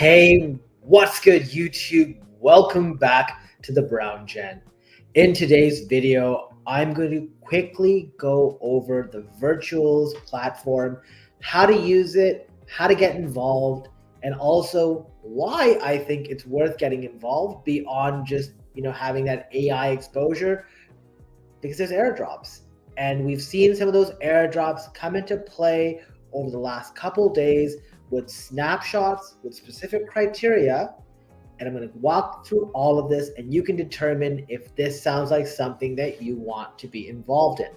Hey, what's good, YouTube? Welcome back to the Brown Gen. In today's video, I'm going to quickly go over the Virtuals platform, how to use it, how to get involved, and also why I think it's worth getting involved beyond just having that AI exposure, because there's airdrops. And we've seen some of those airdrops come into play over the last couple days with snapshots, with specific criteria. And I'm going to walk through all of this, and you can determine if this sounds like something that you want to be involved in.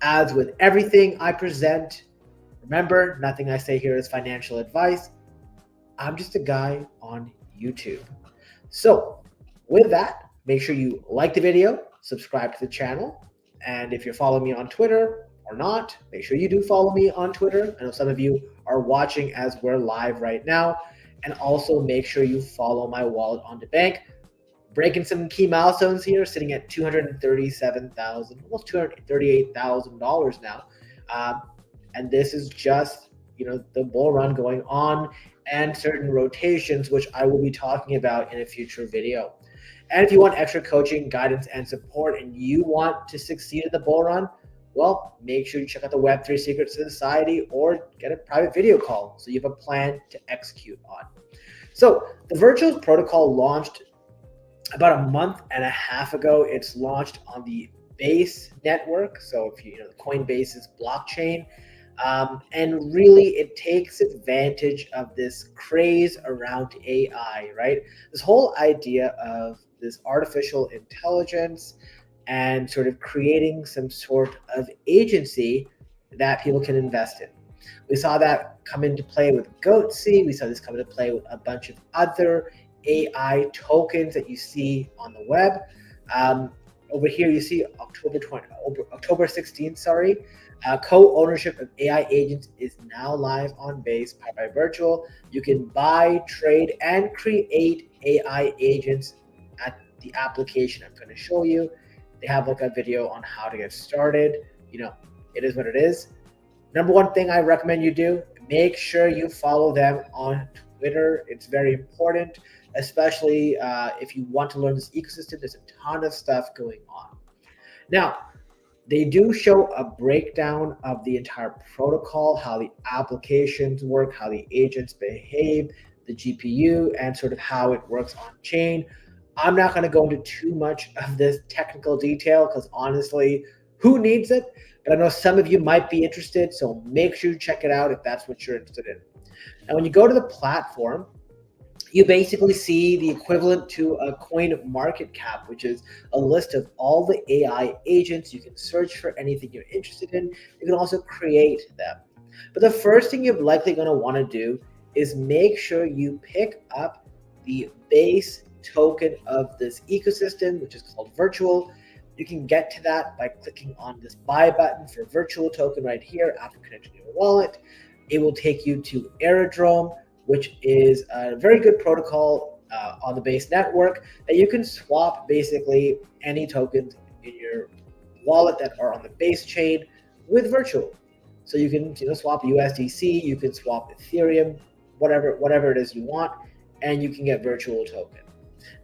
As with everything I present, remember, nothing I say here is financial advice. I'm just a guy on YouTube. So with that, make sure you like the video, subscribe to the channel. And if you're following me on Twitter or not, make sure you do follow me on Twitter. I know some of you are watching as we're live right now. And also make sure you follow my wallet on the bank. Breaking some key milestones here, sitting at $237,000, almost $238,000 now. And this is just, the bull run going on and certain rotations, which I will be talking about in a future video. And if you want extra coaching, guidance, and support, and you want to succeed at the bull run, well, make sure you check out the Web3 Secret Society or get a private video call so you have a plan to execute on. So the Virtuals protocol launched about a month and a half ago. It's launched on the Base network. So if the Coinbase's blockchain. And really, it takes advantage of this craze around AI, right? This whole idea of this artificial intelligence and sort of creating some sort of agency that people can invest in. We saw that come into play with Goatsy. We saw this come into play with a bunch of other AI tokens that you see on the web. Over here, you see October 16th, co-ownership of AI agents is now live on Base powered by Virtual. You can buy, trade, and create AI agents at the application I'm going to show you. They have a video on how to get started. It is what it is. Number one thing I recommend you do, make sure you follow them on Twitter. It's very important, especially if you want to learn this ecosystem. There's a ton of stuff going on. Now, they do show a breakdown of the entire protocol, how the applications work, how the agents behave, the GPU, and sort of how it works on chain. I'm not going to go into too much of this technical detail because honestly, who needs it? But I know some of you might be interested, so make sure you check it out if that's what you're interested in. Now, when you go to the platform, you basically see the equivalent to a coin market cap, which is a list of all the AI agents. You can search for anything you're interested in. You can also create them. But the first thing you're likely going to want to do is make sure you pick up the base token of this ecosystem, which is called Virtual. You can get to that by clicking on this buy button for Virtual token right here after connecting your wallet. It will take you to Airdrop, which is a very good protocol on the Base network that you can swap basically any tokens in your wallet that are on the Base chain with Virtual. So you can swap USDC, you can swap Ethereum, whatever it is you want, and you can get Virtual token.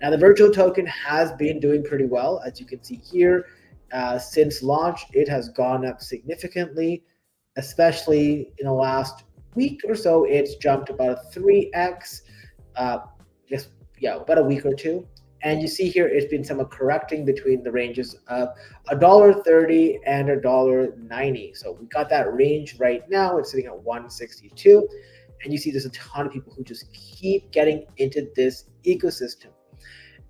Now, the Virtual token has been doing pretty well. As you can see here, since launch, it has gone up significantly, especially in the last week or so. It's jumped about a 3x, about a week or two. And you see here, it's been somewhat correcting between the ranges of $1.30 and $1.90. So we got that range right now. It's sitting at 162. And you see there's a ton of people who just keep getting into this ecosystem.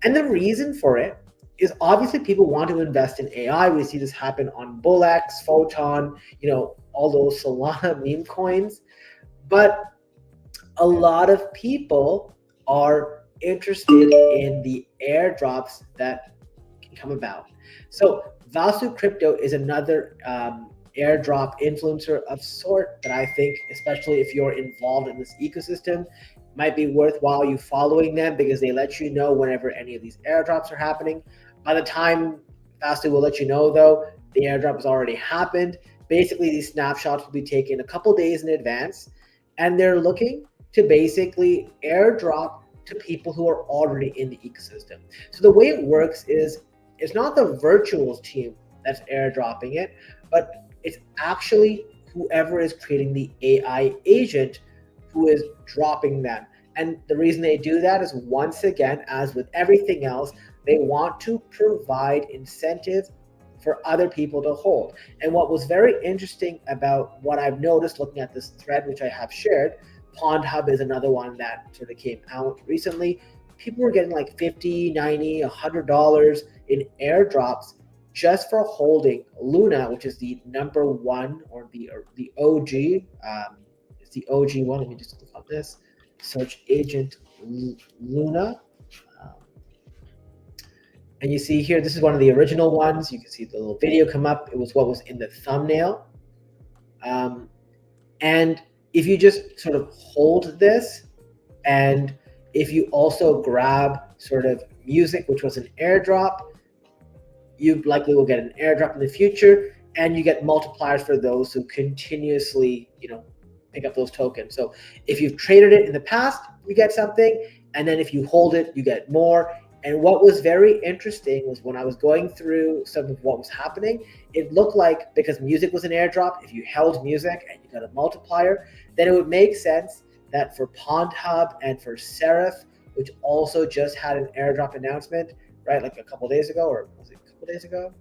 And the reason for it is obviously people want to invest in AI. We see this happen on Bullex, Photon, all those Solana meme coins. But a lot of people are interested in the airdrops that can come about. So Vasu Crypto is another airdrop influencer of sort that I think, especially if you're involved in this ecosystem, might be worthwhile you following them because they let you know whenever any of these airdrops are happening. By the time Vasu will let you know, though, the airdrop has already happened. Basically, these snapshots will be taken a couple days in advance, and they're looking to basically airdrop to people who are already in the ecosystem. So the way it works is it's not the virtuals team that's airdropping it, but it's actually whoever is creating the AI agent who is dropping them. And the reason they do that is, once again, as with everything else, they want to provide incentive for other people to hold. And what was very interesting about what I've noticed looking at this thread, which I have shared, Pond Hub is another one that sort of came out recently. People were getting like $50, $90, $100 in airdrops just for holding Luna, which is the number one, or the OG. It's the OG one. Let me just click on this. Search agent Luna. And you see here, this is one of the original ones. You can see the little video come up. It was what was in the thumbnail. And if you just sort of hold this, and if you also grab sort of music, which was an airdrop, you likely will get an airdrop in the future, and you get multipliers for those who continuously, pick up those tokens. So if you've traded it in the past, you get something, and then if you hold it, you get more. And what was very interesting was when I was going through some of what was happening, it looked like, because music was an airdrop, if you held music and you got a multiplier, then it would make sense that for Pond Hub and for Seraph, which also just had an airdrop announcement, right, like a couple days ago, or was it a couple days ago?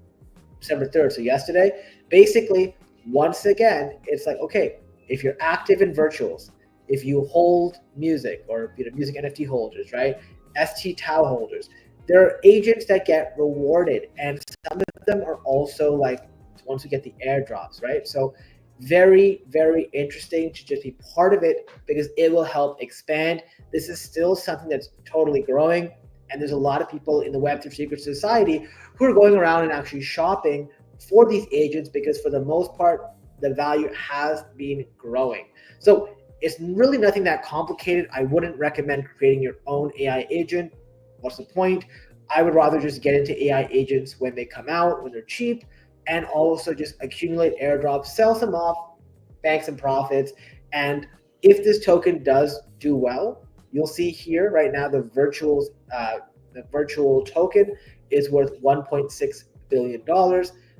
December 3rd, so yesterday. Basically, once again, it's like, okay, if you're active in virtuals, if you hold music, or music NFT holders, right, ST Tau holders, there are agents that get rewarded, and some of them are also like ones who get the airdrops, right? So very, very interesting to just be part of it, because it will help expand. This is still something that's totally growing, and there's a lot of people in the Web3 secret society who are going around and actually shopping for these agents, because for the most part, the value has been growing. So it's really nothing that complicated. I wouldn't recommend creating your own AI agent. What's the point? I would rather just get into AI agents when they come out, when they're cheap, and also just accumulate airdrops, sell some off, bank some profits. And if this token does do well, you'll see here right now the virtual token is worth $1.6 billion.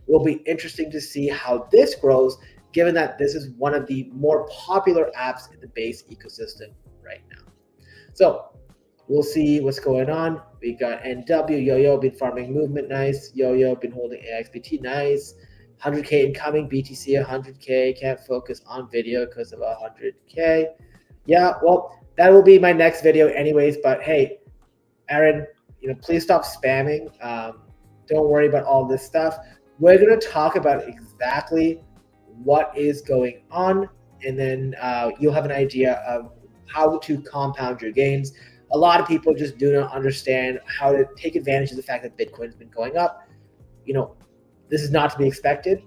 Will be interesting to see how this grows, given that this is one of the more popular apps in the Base ecosystem right now. So we'll see what's going on. We got NW, Yo-Yo been farming movement, nice. Yo-Yo been holding AXBT, nice. 100K incoming, BTC 100K, can't focus on video because of 100K. Yeah, well, that will be my next video anyways, but hey, Aaron, please stop spamming. Don't worry about all this stuff. We're going to talk about exactly what is going on, and then you'll have an idea of how to compound your gains. A lot of people just do not understand how to take advantage of the fact that Bitcoin has been going up. This is not to be expected,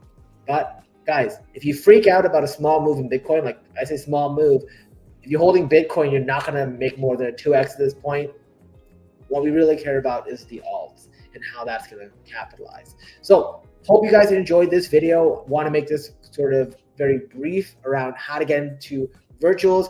but guys, if you freak out about a small move in Bitcoin, like I say small move, if you're holding Bitcoin, you're not going to make more than a 2x at this point. What we really care about is the alts and how that's going to capitalize. So hope you guys enjoyed this video. Want to make this sort of very brief around how to get into virtuals.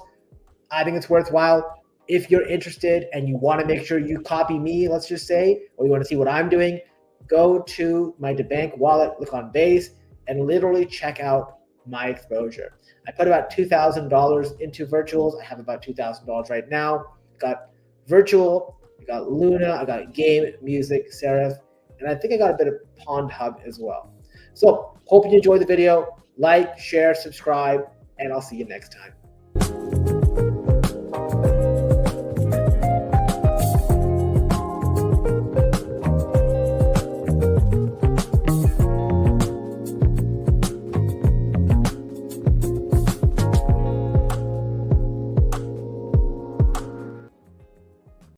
I think it's worthwhile. If you're interested and you want to make sure you copy me, let's just say, or you want to see what I'm doing, go to my DeBank wallet, look on Base, and literally check out my exposure. I put about $2,000 into virtuals. I have about $2,000 right now. Got virtual, I got Luna, I got game, music, Seraph, and I think I got a bit of Pond Hub as well. So hope you enjoyed the video. Like, share, subscribe, and I'll see you next time.